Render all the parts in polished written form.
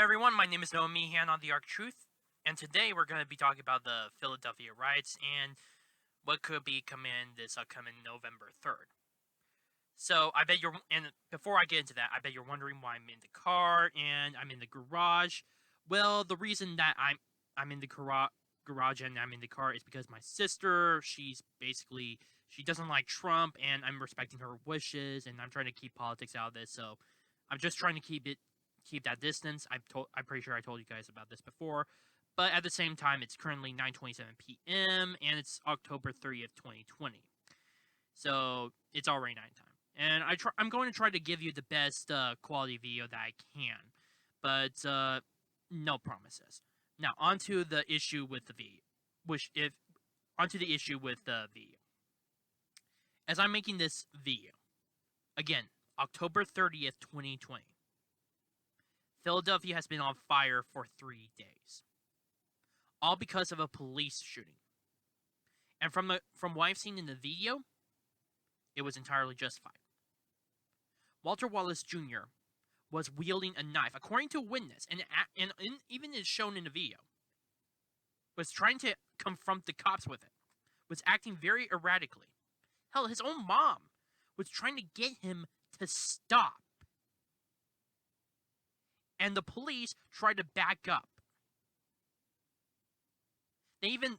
Hey everyone, my name is Noah Meehan on the Arc Truth, and today we're going to be talking about the Philadelphia riots and what could be coming this upcoming November 3rd. So I bet and before I get into that, I bet you're wondering why I'm in the car and I'm in the garage. Well, the reason that I'm in the garage and I'm in the car is because my sister, she doesn't like Trump, and I'm respecting her wishes, and I'm trying to keep politics out of this. So I'm just trying to keep that distance. I'm pretty sure I told you guys about this before, but at the same time, it's currently 9:27 p.m. and it's October 30th, 2020. So it's already nighttime, and I'm going to try to give you the best quality video that I can, but no promises. Now onto the issue with the video, onto the issue with the video. As I'm making this video, again, October 30th, 2020. Philadelphia has been on fire for 3 days, all because of a police shooting. And from what I've seen in the video, it was entirely justified. Walter Wallace Jr. was wielding a knife, according to a witness, and even is shown in the video. Was trying to confront the cops with it. Was acting very erratically. Hell, his own mom was trying to get him to stop. And the police tried to back up. They even,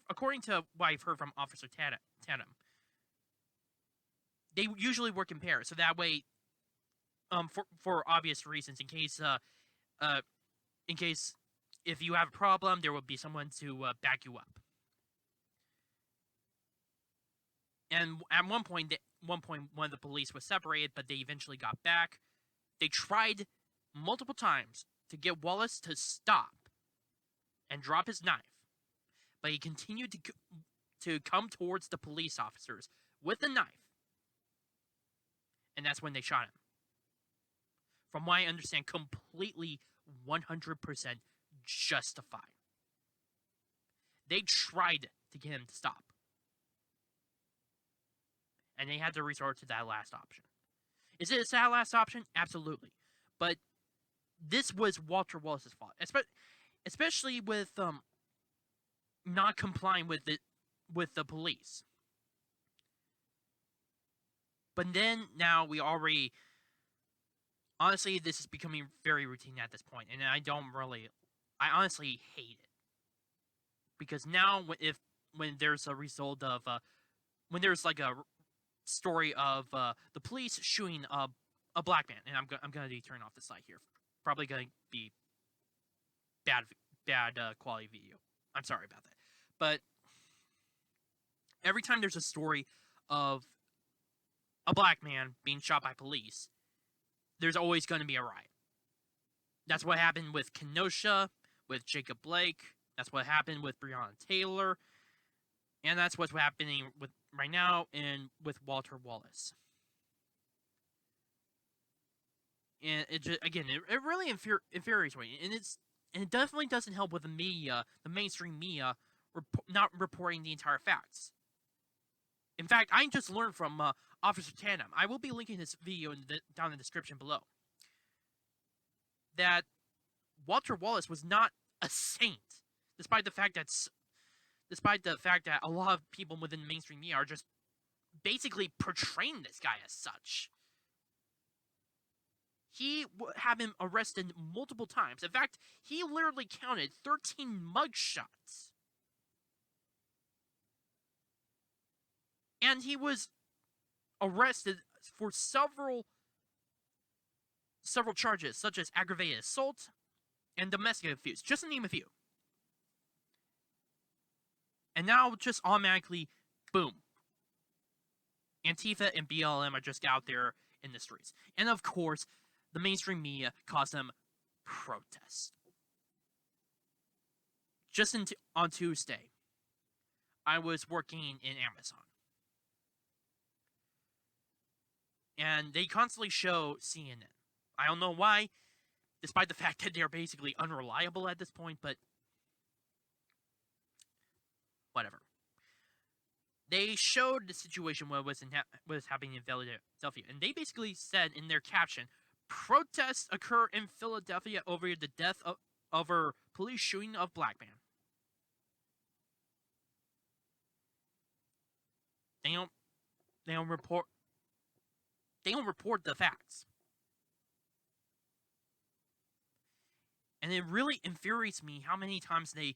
according to what I've heard from Officer Tatum, they usually work in pairs, so that way, for obvious reasons, in case if you have a problem, there will be someone to back you up. And at one point, one of the police was separated, but they eventually got back. They tried multiple times to get Wallace to stop and drop his knife, but he continued to come towards the police officers with the knife, and that's when they shot him. From what I understand, completely 100% justified. They tried to get him to stop, and they had to resort to that last option. Is it a sad last option? Absolutely. But this was Walter Wallace's fault, especially with not complying with the police. But then now honestly, this is becoming very routine at this point, and I honestly hate it, because now when there's a result of when there's like a story of the police shooting a black man, and I'm gonna be turning off the slide here. Probably gonna be bad quality video. I'm sorry about that, but every time there's a story of a black man being shot by police, there's always going to be a riot. That's what happened with Kenosha, with Jacob Blake. That's what happened with Breonna Taylor, and that's what's happening with right now and with Walter Wallace. And it just, again, it really infuriates me, and it definitely doesn't help with the mainstream media, not reporting the entire facts. In fact, I just learned from Officer Tatum. I will be linking this video down in the description below. That Walter Wallace was not a saint, despite the fact that a lot of people within mainstream media are just basically portraying this guy as such. He had been arrested multiple times. In fact, he literally counted 13 mugshots. And he was arrested for several charges, such as aggravated assault and domestic abuse, just to name a few. And now, just automatically, boom. Antifa and BLM are just out there in the streets. And of course, the mainstream media caused them protest. Just on Tuesday, I was working in Amazon. And they constantly show CNN. I don't know why, despite the fact that they're basically unreliable at this point, but whatever. They showed the situation what was happening in Philadelphia, and they basically said in their caption, Protests occur in Philadelphia over the death of a police shooting of black man. They don't they don't report the facts. And it really infuriates me how many times they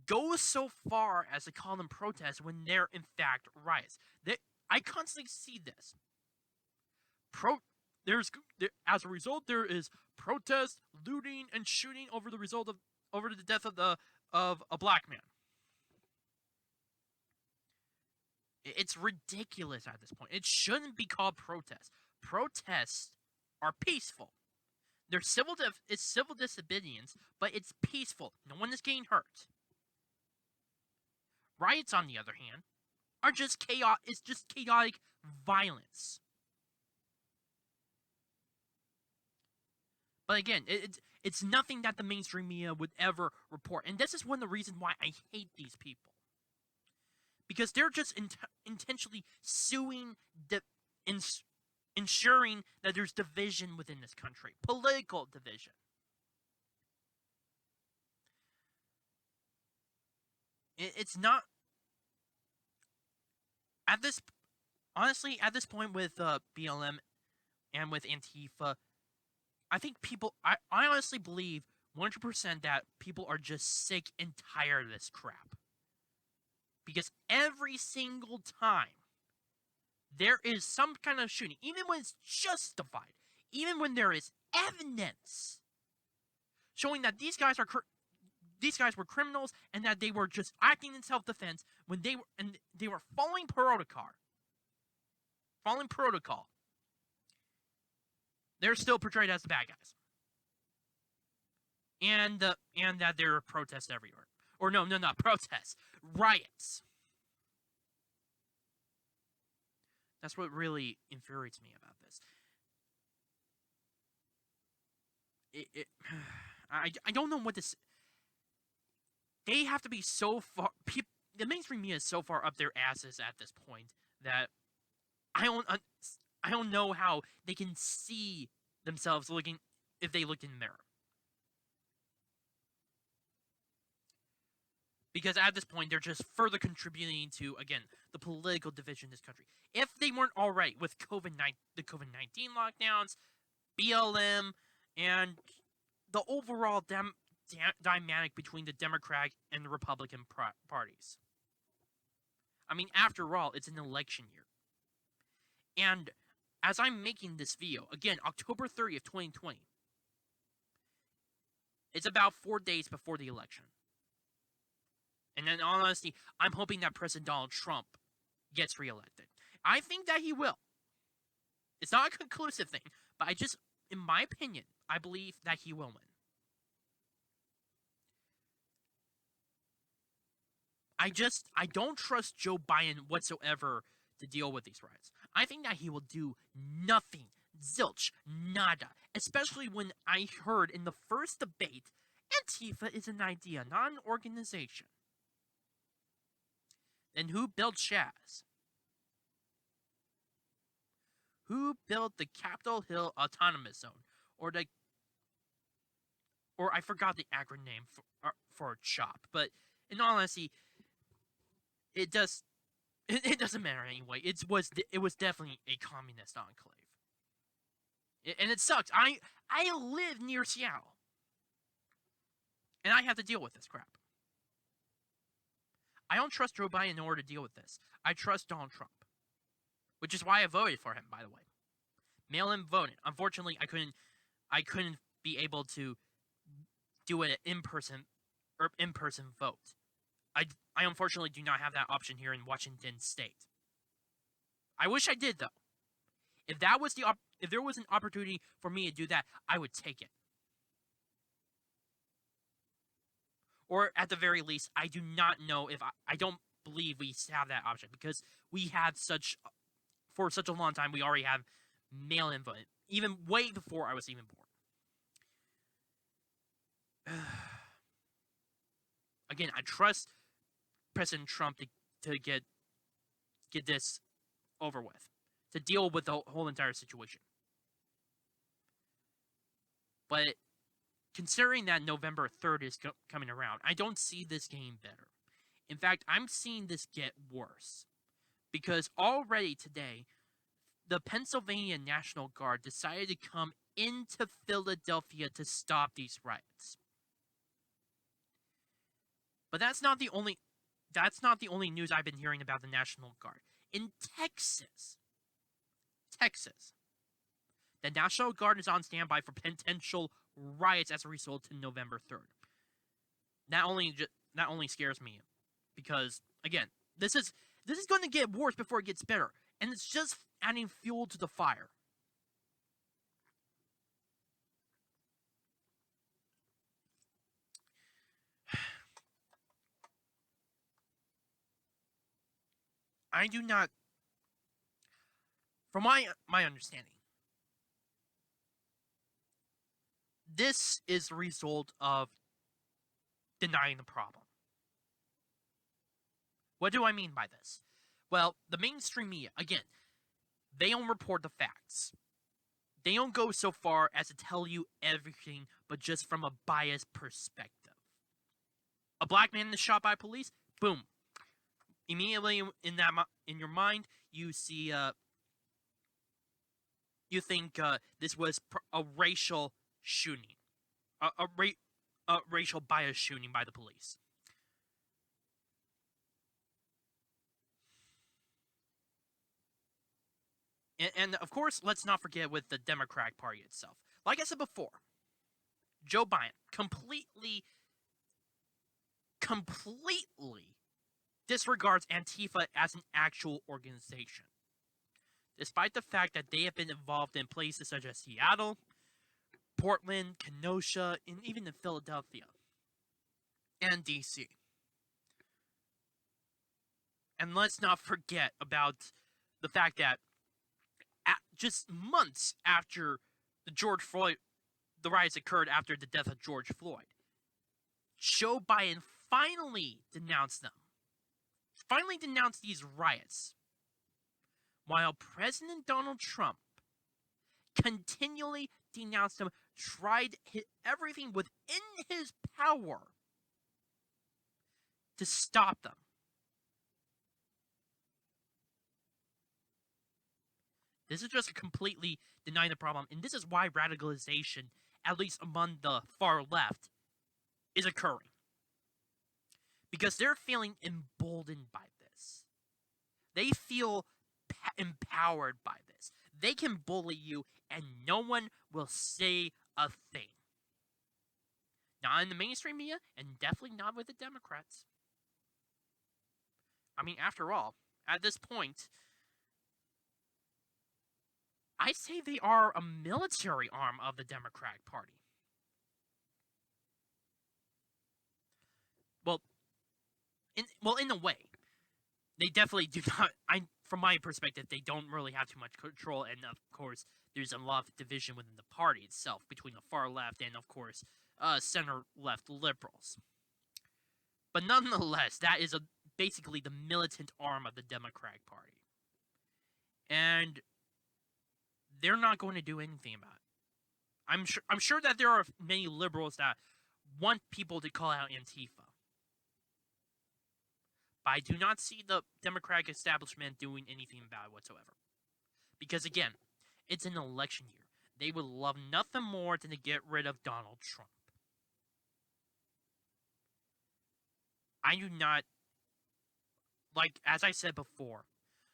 go so far as to call them protests when they're in fact riots. I constantly see this. As a result, there is protest, looting, and shooting over the death of a black man. It's ridiculous at this point. It shouldn't be called protests. Protests are peaceful. It's civil disobedience, but it's peaceful. No one is getting hurt. Riots, on the other hand, are just chaos. It's just chaotic violence. But again, it's nothing that the mainstream media would ever report, and this is one of the reasons why I hate these people, because they're just intentionally ensuring that there's division within this country, political division. It's not at this point with BLM and with Antifa. I think I honestly believe 100% that people are just sick and tired of this crap. Because every single time there is some kind of shooting, even when it's justified, even when there is evidence showing that these guys were criminals and that they were just acting in self-defense when they were following protocol. They're still portrayed as the bad guys, and that there are protests everywhere. Or no, not protests, riots. That's what really infuriates me about this. I don't know what this. They have to be so far. The mainstream media is so far up their asses at this point that I don't know how they can see themselves if they looked in the mirror. Because at this point, they're just further contributing to, again, the political division in this country. If they weren't already with the COVID-19 lockdowns, BLM, and the overall dynamic between the Democratic and the Republican parties. I mean, after all, it's an election year. And as I'm making this video, again, October 30th, 2020, it's about 4 days before the election. And then, honestly, I'm hoping that President Donald Trump gets reelected. I think that he will. It's not a conclusive thing, but in my opinion, I believe that he will win. I don't trust Joe Biden whatsoever to deal with these riots. I think that he will do nothing, zilch, nada, especially when I heard in the first debate, Antifa is an idea, not an organization. Then who built Shaz? Who built the Capitol Hill Autonomous Zone? Or I forgot the acronym for CHOP, but in all honesty, it doesn't matter anyway. It was definitely a communist enclave. And it sucks. I live near Seattle. And I have to deal with this crap. I don't trust Joe Biden in order to deal with this. I trust Donald Trump. Which is why I voted for him, by the way. Mail-in voting. Unfortunately, I couldn't be able to do it in-person vote. I unfortunately do not have that option here in Washington State. I wish I did, though. If there was an opportunity for me to do that, I would take it. Or at the very least, I do not know if I don't believe we have that option, because we had for such a long time, we already have mail-in voting, even way before I was even born. Again, I trust President Trump to get this over with, to deal with the whole entire situation. But considering that November 3rd is coming around, I don't see this getting better. In fact, I'm seeing this get worse. Because already today, the Pennsylvania National Guard decided to come into Philadelphia to stop these riots. But that's not the only news I've been hearing about the National Guard. In Texas, the National Guard is on standby for potential riots as a result of November 3rd. That only scares me because again, this is going to get worse before it gets better, and it's just adding fuel to the fire. I do not, from my understanding, this is the result of denying the problem. What do I mean by this? Well, the mainstream media, again, they don't report the facts. They don't go so far as to tell you everything, but just from a biased perspective. A black man is shot by police, boom. Immediately in your mind, you see, you think this was a racial shooting, a racial bias shooting by the police. And of course, let's not forget with the Democratic Party itself. Like I said before, Joe Biden completely disregards Antifa as an actual organization. Despite the fact that they have been involved in places such as Seattle, Portland, Kenosha, and even in Philadelphia and DC. And let's not forget about the fact that just months after the riots occurred after the death of George Floyd, Joe Biden finally denounced them. Finally denounced these riots. While President Donald Trump continually denounced them, tried everything within his power to stop them. This is just completely denying the problem, and this is why radicalization, at least among the far left, is occurring. Because they're feeling emboldened by this. They feel empowered by this. They can bully you, and no one will say a thing. Not in the mainstream media, and definitely not with the Democrats. I mean, after all, at this point, I say they are a military arm of the Democratic Party. Well, in a way, they definitely do not. From my perspective, they don't really have too much control, and of course, there's a lot of division within the party itself between the far left and, of course, center left liberals. But nonetheless, that is basically the militant arm of the Democratic Party, and they're not going to do anything about it. I'm sure that there are many liberals that want people to call out Antifa. But I do not see the Democratic establishment doing anything about it whatsoever. Because again, it's an election year. They would love nothing more than to get rid of Donald Trump. I do not, like, as I said before,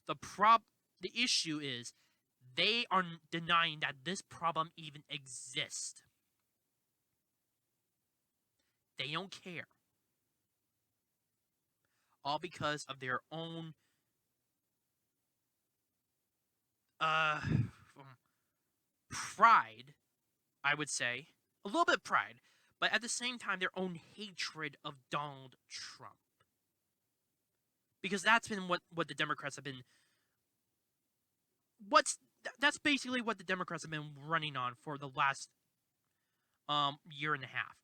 the issue is they are denying that this problem even exists. They don't care. All because of their own pride, I would say. A little bit pride, but at the same time their own hatred of Donald Trump. Because that's been what the Democrats have been that's basically what the Democrats have been running on for the last year and a half.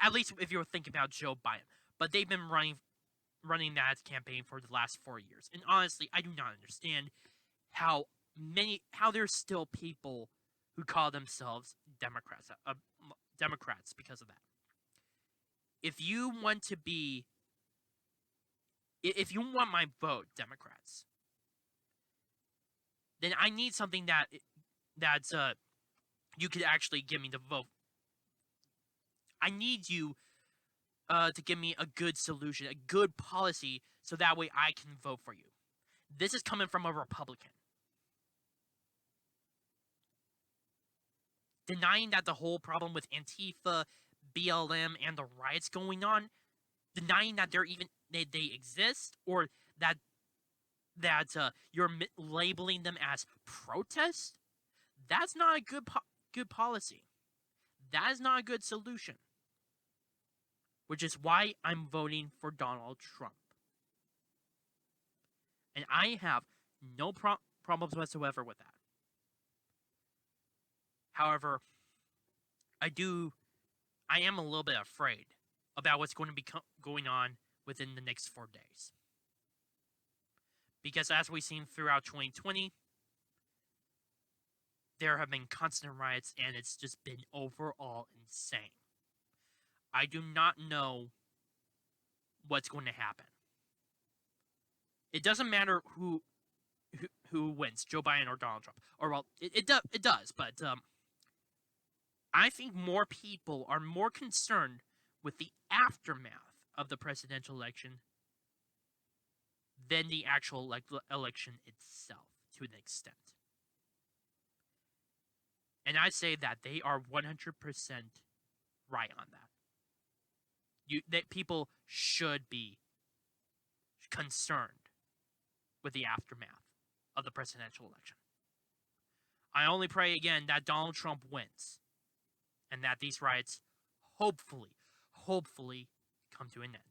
At least if you're thinking about Joe Biden. But they've been running that campaign for the last 4 years. And honestly, I do not understand how there's still people who call themselves Democrats because of that. If you want to be, if you want my vote, Democrats, then I need something that's you could actually give me the vote. I need you to give me a good solution, a good policy, so that way I can vote for you. This is coming from a Republican. Denying that the whole problem with Antifa, BLM, and the riots going on, denying that they exist, or that you're labeling them as protests, that's not a good policy. That is not a good solution. Which is why I'm voting for Donald Trump. And I have no problems whatsoever with that. However, I am a little bit afraid about what's going to be going on within the next 4 days. Because as we've seen throughout 2020, there have been constant riots, and it's just been overall insane. I do not know what's going to happen. It doesn't matter who wins, Joe Biden or Donald Trump. Or, well, it does, but I think more people are more concerned with the aftermath of the presidential election than the actual election itself, to an extent. And I say that they are 100% right on that. That people should be concerned with the aftermath of the presidential election. I only pray again that Donald Trump wins, and that these riots hopefully come to an end.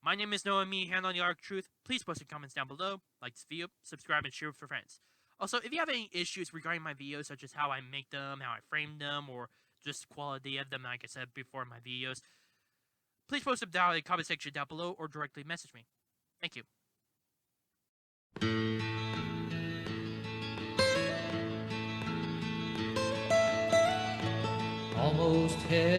My name is Noah, me, hand on the Arc Truth. Please post your comments down below, like this video, subscribe, and share with your friends. Also, if you have any issues regarding my videos, such as how I make them, how I frame them, or just quality of them, like I said before in my videos, please post them down in the comment section down below or directly message me. Thank you. Almost head.